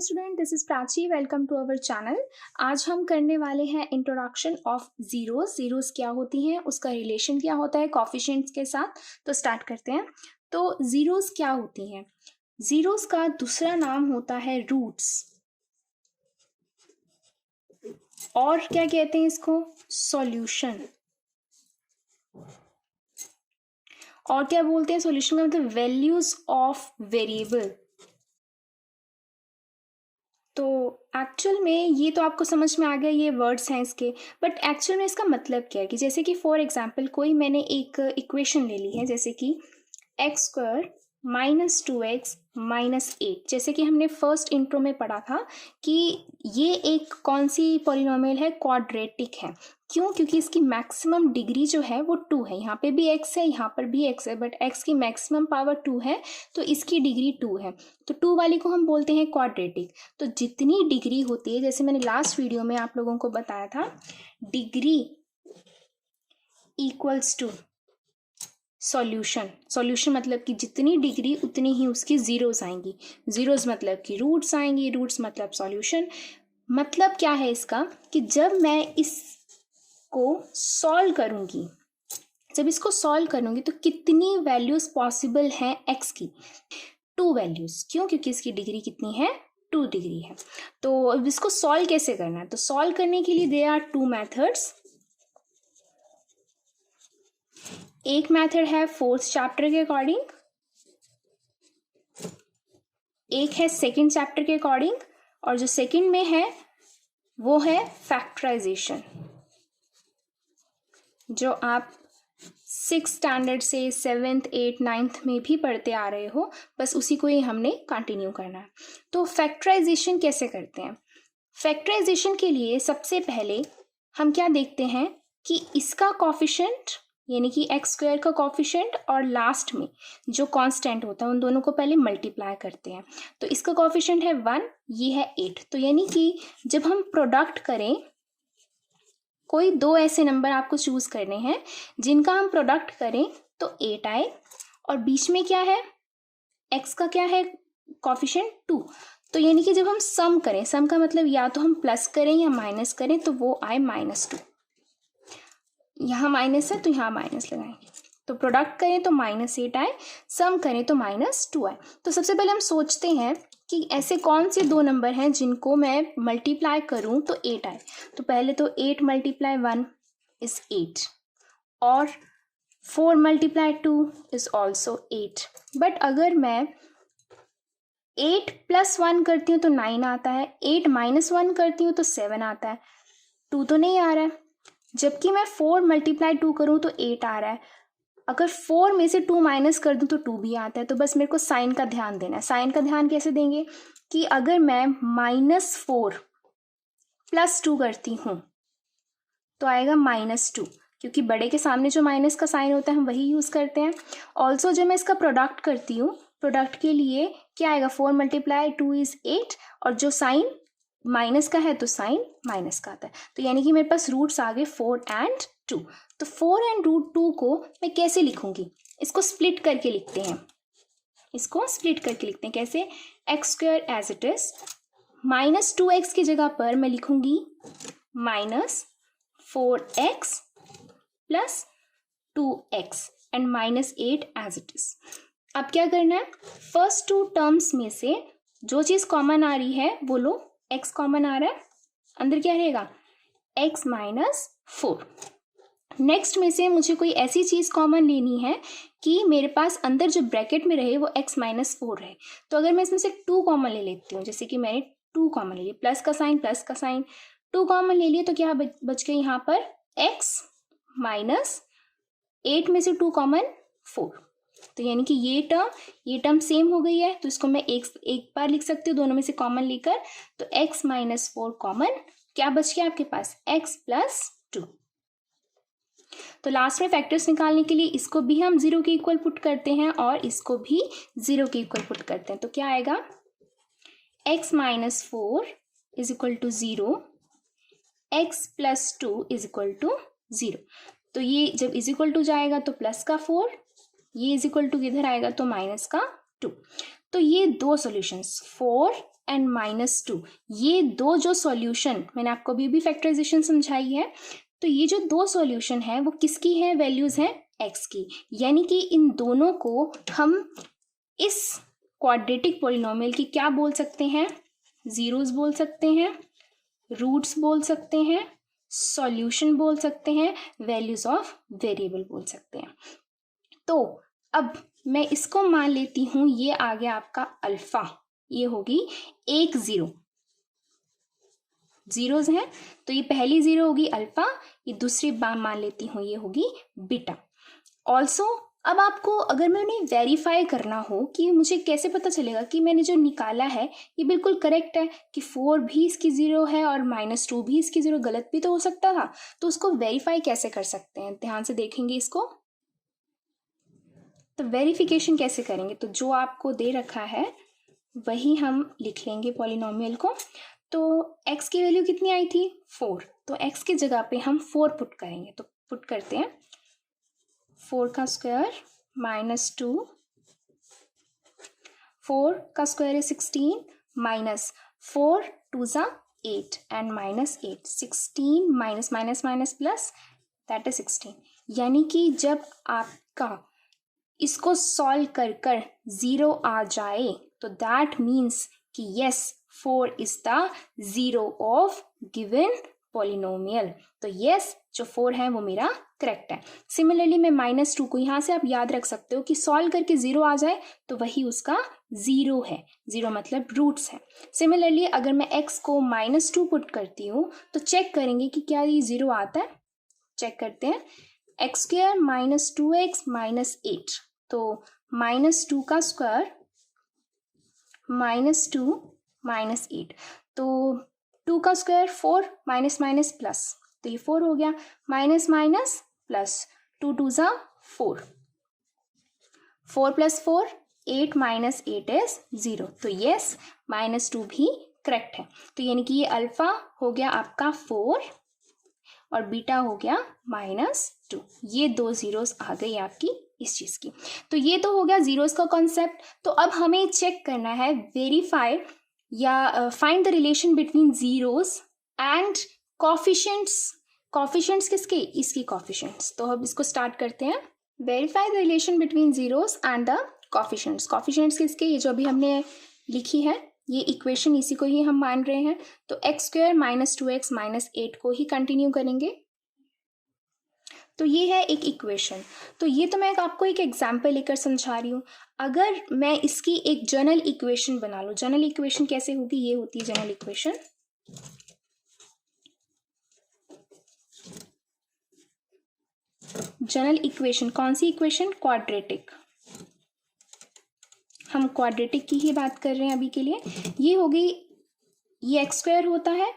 Student, this is Prachi. Welcome to our channel. आज हम करने वाले हैं इंट्रोडक्शन ऑफ जीरोस। जीरोस क्या होती हैं, उसका रिलेशन क्या होता है कोफिशिएंट्स के साथ। तो स्टार्ट करते हैं। तो जीरोस क्या होती हैं? जीरोस का दूसरा नाम होता है रूट्स, और क्या कहते हैं इसको? सॉल्यूशन। और क्या बोलते हैं? सॉल्यूशन का मतलब वैल्यूज ऑफ वेरिएबल। तो एक्चुअल में ये तो आपको समझ में आ गया, ये वर्ड्स हैं इसके। बट एक्चुअल में इसका मतलब क्या है कि जैसे कि फॉर एग्जांपल कोई मैंने एक इक्वेशन ले ली है, जैसे कि x square minus 2x minus 8। जैसे कि हमने फर्स्ट इंट्रो में पढ़ा था कि ये एक कौन सी पॉलिनोमियल है? क्वाड्रेटिक है। क्यों? क्योंकि इसकी मैक्सिमम डिग्री जो है वो 2 है। यहाँ पे भी x है, यहाँ पर भी x है, बट x की मैक्सिमम पावर 2 है, तो इसकी डिग्री 2 है। तो 2 वाली को हम बोलते हैं क्वाड्रेटिक। तो जितनी डिग्री होती है, जैसे मैंने लास्ट वीडियो में आप लोगों को बताया था, degree equals to solution. Solution मतलब कि जितनी डिग्री उतनी ही उसकी जीरोस आएंगी। जीरोस मतलब कि रूट्स आएंगी, रूट्स मतलब सॉल्यूशन। मतलब क्या है इसका कि जब मैं इसको सॉल्व करूंगी, जब इसको सॉल्व करूंगी तो कितनी वैल्यूज पॉसिबल हैं एक्स की? 2 वैल्यूज। क्यों? क्योंकि इसकी डिग्री कितनी है? 2 डिग्री है। तो अब इसको सॉल्व कैसे करना है? तो सॉल्व करने के लिए देयर आर 2 मेथड्स। एक मेथड है फोर्थ चैप्टर के अकॉर्डिंग, एक है सेकंड चैप्टर के अकॉर्डिंग, और जो सेकंड में है वो है फैक्टराइजेशन, जो आप 6th स्टैंडर्ड से 7th 8th 9th में भी पढ़ते आ रहे हो, बस उसी को ही हमने कंटिन्यू करना है। तो फैक्टराइजेशन कैसे करते हैं? फैक्टराइजेशन के लिए सबसे पहले हम क्या देखते हैं कि इसका कॉफिशिएंट यानी कि एक्स स्क्वायर का कॉफिशिएंट और लास्ट में जो कांस्टेंट होता है उन दोनों को पहले मल्टीप्लाई करते हैं। तो इसका कॉफिशिएंट है 1, ये है 8। तो यानी कि जब हम प्रोडक्ट करें, कोई 2 ऐसे नंबर आपको चूज करने हैं जिनका हम प्रोडक्ट करें तो 8 आए, और बीच में क्या है? एक्स का क्या है? कॉफिशिएंट 2। तो यानी कि जब हम सम करें, सम का मतलब या तो हम प्लस करें या माइनस करें, तो वो आए -2। यहाँ माइनस है तो यहाँ माइनस लगाएंगे। तो प्रोडक्ट करें तो -8 आए, सम करें तो -2 आए। तो सबसे पहले हम सोचते हैं कि ऐसे कौन से 2 नंबर हैं जिनको मैं मल्टीप्लाई करूं तो 8 आए। तो पहले तो 8 × 1 इज 8, और 4 × 2 इज ऑल्सो 8। बट अगर मैं 8 + 1 करती हूँ तो 9 आता है, 8 - 1 करती हूँ तो 7 आता है, 2 तो नहीं आ रहा है। जबकि मैं 4 × 2 करूँ तो 8 आ रहा है। अगर 4 में से 2 माइनस कर दूँ तो 2 भी आता है। तो बस मेरे को साइन का ध्यान देना है। साइन का ध्यान कैसे देंगे कि अगर मैं -4 + 2 करती हूँ तो आएगा -2, क्योंकि बड़े के सामने जो माइनस का साइन होता है हम वही यूज़ करते हैं। ऑल्सो जब मैं इसका प्रोडक्ट करती हूँ, प्रोडक्ट के लिए क्या आएगा? 4 × 2 इज 8, और जो साइन माइनस का है तो साइन माइनस का आता है। तो यानी कि मेरे पास रूट्स आ गए 4 और 2। तो 4 और √2 को मैं कैसे लिखूंगी? इसको स्प्लिट करके लिखते हैं। इसको स्प्लिट करके लिखते हैं कैसे? X square as it is, -2x की जगह पर मैं लिखूंगी -4x + 2x and -8 as it is. अब क्या करना है? फर्स्ट 2 टर्म्स में से जो चीज कॉमन आ रही है वो लो। x कॉमन आ रहा है, अंदर क्या रहेगा? x - 4। नेक्स्ट में से मुझे कोई ऐसी चीज कॉमन लेनी है कि मेरे पास अंदर जो ब्रैकेट में रहे वो x - 4 रहे। तो अगर मैं इसमें से 2 कॉमन ले लेती हूँ, जैसे कि मैंने 2 कॉमन ले लिया, प्लस का साइन 2 कॉमन ले लिए, तो क्या बच गए यहाँ पर? x - 8 में से 2 कॉमन 4। तो यानी कि ये टर्म सेम हो गई है, तो इसको मैं एक बार लिख सकती हूँ दोनों में से कॉमन लेकर। तो x - 4 कॉमन, क्या बच गया आपके पास? x + 2। तो लास्ट में फैक्टर्स निकालने के लिए इसको भी हम 0 के इक्वल पुट करते हैं और इसको भी 0 के इक्वल पुट करते हैं। तो क्या आएगा? x - 4 is equal to 0, x + 2 is equal to 0। तो ये जब इज इक्वल टू जाएगा तो प्लस का 4, ये इज इक्वल टू किधर आएगा? तो -2। तो ये 2 सॉल्यूशंस 4 एंड -2, ये दो जो सॉल्यूशन मैंने आपको अभी भी फैक्टराइजेशन समझाई है, तो ये जो दो सॉल्यूशन है वो किसकी है, वैल्यूज हैं x की, यानी कि इन दोनों को हम इस क्वाड्रेटिक पॉलिनोमियल की क्या बोल सकते हैं, जीरोस बोल सकते हैं, रूट्स बोल सकते हैं, सॉल्यूशन बोल सकते हैं, वैल्यूज ऑफ वेरिएबल बोल सकते हैं। तो अब मैं इसको मान लेती हूं, ये आ गया आपका अल्फा, ये होगी एक जीरोस हैं, तो ये पहली जीरो होगी अल्फा, ये दूसरी मान लेती हूँ ये होगी बीटा। ऑल्सो अब आपको अगर मैंने वेरीफाई करना हो कि मुझे कैसे पता चलेगा कि मैंने जो निकाला है ये बिल्कुल करेक्ट है, कि 4 भी इसकी ज़ीरो है और -2 भी इसकी ज़ीरो, गलत भी तो हो सकता था, तो उसको वेरीफाई कैसे कर सकते हैं, ध्यान से देखेंगे इसको। तो वेरिफिकेशन कैसे करेंगे, तो जो आपको दे रखा है वही हम लिख लेंगे पॉलिनोमियल को। तो x की वैल्यू कितनी आई थी, 4, तो x की जगह पे हम 4 पुट करेंगे, तो पुट करते हैं 4 का स्क्वायर -2, 4 का स्क्वायर है 16, -4 2 ज़ा 8 and -8, 16 minus minus minus plus, that is 16, यानी कि जब आपका इसको सॉल्व कर कर 0 आ जाए तो दैट मीन्स कि yes 4 is the zero of given polynomial, तो यस जो 4 है वो मेरा करेक्ट है। सिमिलरली मैं -2 को यहाँ से आप याद रख सकते हो कि सॉल्व करके 0 आ जाए तो वही उसका ज़ीरो है, ज़ीरो मतलब रूट्स है। सिमिलरली अगर मैं x को -2 पुट करती हूँ तो चेक करेंगे कि क्या ये 0 आता है, चेक करते हैं, x² -2x -8, तो -2 का स्क्वायर -2 -8, तो 2 का स्क्वायर 4 माइनस माइनस प्लस, तो ये 4 हो गया, माइनस माइनस प्लस, 2 2 ज़ा 4, 4 + 4 8 -8 इज 0, तो यस -2 भी करेक्ट है। तो यानी कि ये अल्फा हो गया आपका 4 और बीटा हो गया -2, ये दो जीरोस आ गई आपकी इस चीज़ की। तो ये तो हो गया जीरोस का कॉन्सेप्ट। तो अब हमें चेक करना है, वेरीफाई या find the relation between zeros and coefficients. Coefficients किसके, इसकी कॉफिशिएंट्स। तो अब इसको स्टार्ट करते हैं, verify the relation between zeros and the coefficients. Coefficients किसके, ये जो अभी हमने लिखी है ये इक्वेशन, इसी को ही हम मान रहे हैं। तो x² -2x -8 को ही कंटिन्यू करेंगे। तो ये है एक इक्वेशन। तो ये तो मैं आपको एक एग्जांपल लेकर समझा रही हूँ। अगर मैं इसकी एक जनरल इक्वेशन बना लूँ, जनरल इक्वेशन कैसे होगी, ये होती है जनरल इक्वेशन। जनरल इक्वेशन कौन सी इक्वेशन, क्वाड्रेटिक, हम क्वाड्रेटिक की ही बात कर रहे हैं अभी के लिए। ये हो गई, ये x² होता है,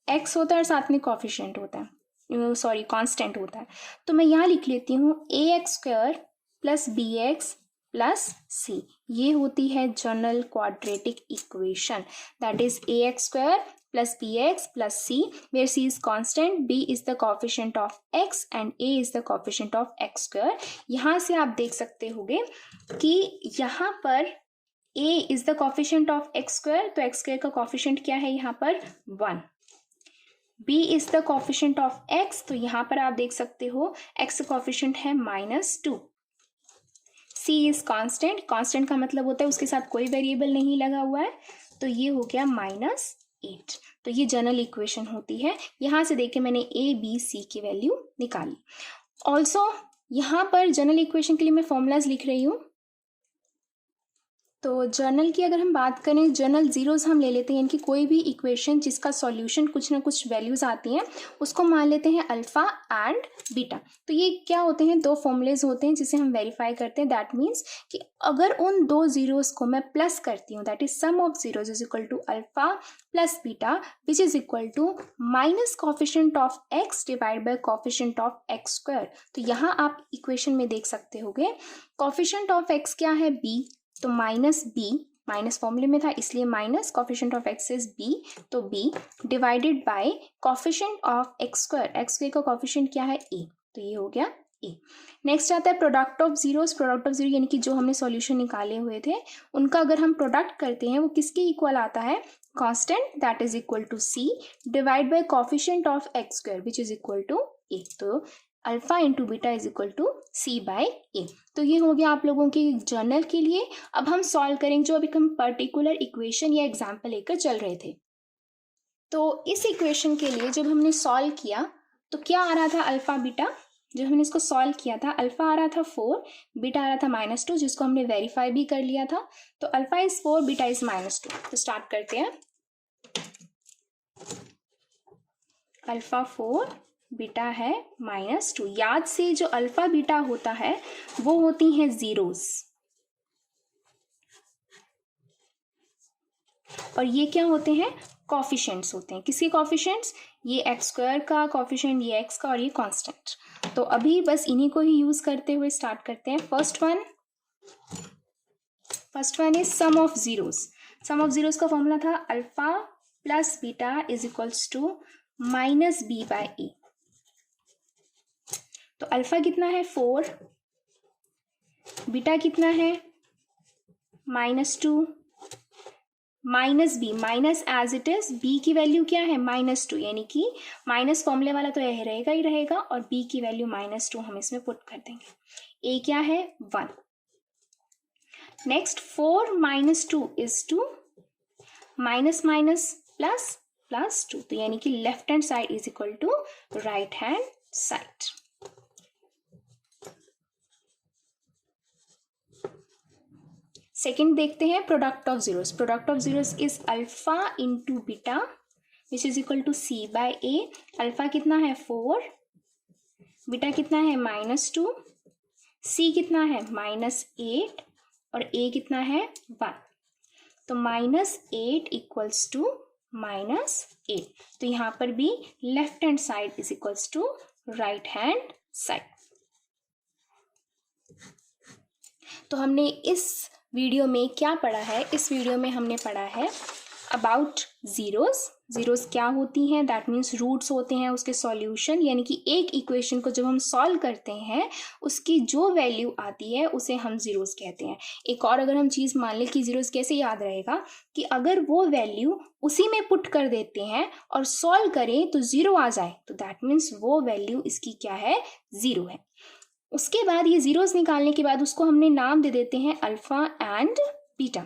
x होता है और साथ में कॉफिशिएंट होता है, सॉरी कांस्टेंट होता है। तो मैं यहाँ लिख लेती हूँ ax² + bx + c, ये होती है general quadratic equation, that is ax² + bx + c, where c is constant, b is the coefficient of x and a is the coefficient of x²। यहाँ से आप देख सकते होंगे कि यहाँ पर a is the coefficient of x², तो x² का coefficient क्या है यहाँ पर 1, b is the coefficient of x, तो यहाँ पर आप देख सकते हो x coefficient है -2, c is constant, constant का मतलब होता है उसके साथ कोई वेरिएबल नहीं लगा हुआ है, तो ये हो गया -8। तो ये जनरल इक्वेशन होती है। यहाँ से देखे मैंने a b c की वैल्यू निकाली। ऑल्सो यहाँ पर जनरल इक्वेशन के लिए मैं फॉर्मूलाज लिख रही हूँ। तो जर्नल की अगर हम बात करें, जर्नल जीरोस हम ले लेते हैं, यानी कि कोई भी इक्वेशन जिसका सॉल्यूशन कुछ ना कुछ वैल्यूज आती हैं उसको मान लेते हैं अल्फा एंड बीटा। तो ये क्या होते हैं, दो फॉर्मूलेज होते हैं जिसे हम वेरीफाई करते हैं। दैट मीन्स कि अगर उन दो जीरोस को मैं प्लस करती हूँ, that is sum of zeros is equal to alpha plus beta, which is equal to minus coefficient of x divide by coefficient of x²। तो यहाँ आप इक्वेशन में देख सकते होगे कॉफिशिएंट ऑफ x क्या है, b, तो -b, माइनस फॉर्मूले में था इसलिए minus, coefficient of x is b, तो b divided by coefficient of x², x² का कॉफिशिएंट क्या है a, तो ये हो गया ए। नेक्स्ट आता है product of zeros. Product of zero यानी कि जो हमने सॉल्यूशन निकाले हुए थे उनका अगर हम प्रोडक्ट करते हैं वो किसके इक्वल आता है, constant that is equal to c divide by coefficient of x square which is equal to a. तो alpha into beta is equal to C by a. तो ये हो गया आप लोगों के जर्नल के लिए। अब हम सॉल्व करेंगे जो अभी हम पर्टिकुलर इक्वेशन या एग्जाम्पल लेकर चल रहे थे। तो इस इक्वेशन के लिए जब हमने सॉल्व किया तो क्या आ रहा था अल्फा बीटा, जब हमने इसको सॉल्व किया था अल्फा आ रहा था 4, बीटा आ रहा था -2 जिसको हमने वेरीफाई भी कर लिया था। तो अल्फा इज 4 बीटा इज -2। तो स्टार्ट करते हैं। अल्फा 4 बीटा है -2। याद से जो अल्फा बीटा होता है वो होती हैं जीरोस और ये क्या होते हैं, कॉफिशिएंट्स होते हैं। किसके कॉफिशिएंट्स, ये एक्स स्क्वायर का कॉफिशिएंट, ये एक्स का और ये कांस्टेंट। तो अभी बस इन्हीं को ही यूज करते हुए स्टार्ट करते हैं। First one is sum of zeros. Sum of zeros का फॉर्मूला था alpha plus beta is equals to minus b by a. तो अल्फा कितना है 4, बीटा कितना है -2, minus b, minus as it is, b की वैल्यू क्या है -2 यानी कि माइनस फॉर्मूले वाला तो यह रहेगा ही रहेगा और बी की वैल्यू -2 हम इसमें पुट कर देंगे। ए क्या है 1। Next 4 - 2 is 2, minus minus plus plus 2 तो यानी कि left hand side is equal to right hand side. Second देखते हैं product of zeros. Product of zeros is alpha into beta which is equal to C by A. अल्फा कितना है 4, beta कितना है -2, सी कितना है -8 और ए कितना है 1। तो -8 इक्वल्स टू -8। तो यहाँ पर भी left hand side is equals to right hand side. तो हमने इस वीडियो में क्या पढ़ा है, इस वीडियो में हमने पढ़ा है अबाउट जीरोस। जीरोस क्या होती हैं, दैट मीन्स रूट्स होते हैं उसके सॉल्यूशन, यानी कि एक इक्वेशन को जब हम सॉल्व करते हैं उसकी जो वैल्यू आती है उसे हम जीरोस कहते हैं। एक और अगर हम चीज़ मान लें कि जीरोस कैसे याद रहेगा कि अगर वो वैल्यू उसी में पुट कर देते हैं और सॉल्व करें तो ज़ीरो आ जाए तो दैट मीन्स वो वैल्यू इसकी क्या है, ज़ीरो है। उसके बाद ये जीरोस निकालने के बाद उसको हमने नाम दे देते हैं alpha and beta.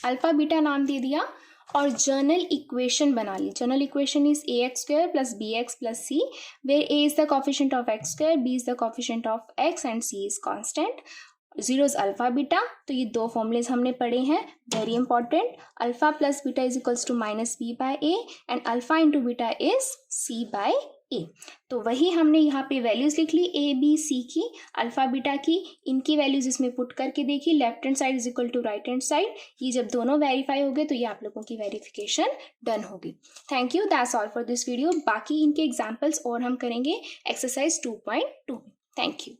Alpha beta नाम दे दिया और जर्नल इक्वेशन बना ली। General equation is a x square plus b x plus c, where a is the coefficient of x square, b is the coefficient of x and c is constant. Zeros alpha beta. तो ये दो formulas हमने पढ़े हैं, very important. Alpha plus beta is equals to minus b by a and alpha into beta is c by a. तो वही हमने यहाँ पे वैल्यूज लिख ली ए बी सी की, अल्फा बीटा की, इनकी वैल्यूज इसमें पुट करके देखी। Left hand side is equal to right hand side. ये जब दोनों वेरीफाई हो गए तो ये आप लोगों की वेरिफिकेशन डन होगी। Thank you, that's all for this video. बाकी इनके एग्जाम्पल्स और हम करेंगे एक्सरसाइज 2.2 में। Thank you.